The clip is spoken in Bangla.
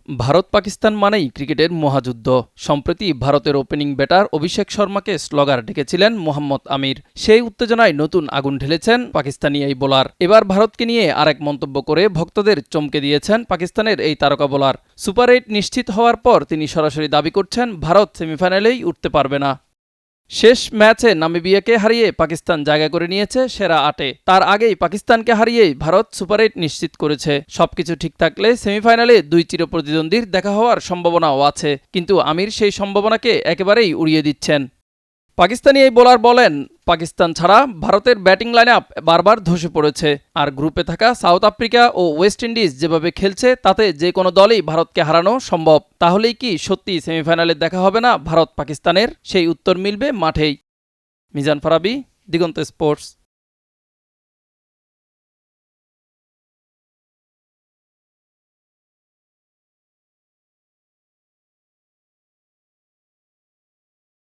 ভারত পাকিস্তান মানেই ক্রিকেটের মহাযুদ্ধ। সম্প্রতি ভারতের ওপেনিং ব্যাটার অভিষেক শর্মাকে স্লগার ডেকেছিলেন মোহাম্মদ আমির। সেই উত্তেজনায় নতুন আগুন ঢেলেছেন পাকিস্তানি এই বোলার। এবার ভারতকে নিয়ে আরেক মন্তব্য করে ভক্তদের চমকে দিয়েছেন পাকিস্তানের এই তারকা বোলার। সুপার 8 নিশ্চিত হওয়ার পর তিনি সরাসরি দাবি করছেন ভারত সেমিফাইনালেই উঠতে পারবে না। শেষ ম্যাচে নামিবিয়াকে হারিয়ে পাকিস্তান জায়গা করে নিয়েছে সেরা 8-এ। তার আগেই পাকিস্তানকে হারিয়েই ভারত সুপার 8 নিশ্চিত করেছে। সবকিছু ঠিক থাকলে সেমিফাইনালে দুই চিরপ্রতিদ্বন্দ্বীর দেখা হওয়ার সম্ভাবনাও আছে, কিন্তু আমির সেই সম্ভাবনাকে একেবারেই উড়িয়ে দিচ্ছেন। পাকিস্তানি এই বোলার বলেন, পাকিস্তান ছাড়া ভারতের ব্যাটিং লাইন আপ বারবার ধসে পড়েছে, আর গ্রুপে থাকা সাউথ আফ্রিকা ও ওয়েস্ট ইন্ডিজ যেভাবে খেলছে তাতে যে কোনো দলই ভারতকে হারানো সম্ভব। তাহলেই কি সত্যি সেমিফাইনালে দেখা হবে না ভারত পাকিস্তানের? সেই উত্তর মিলবে মাঠেই। মিজান ফারাবি, দিগন্ত স্পোর্টস।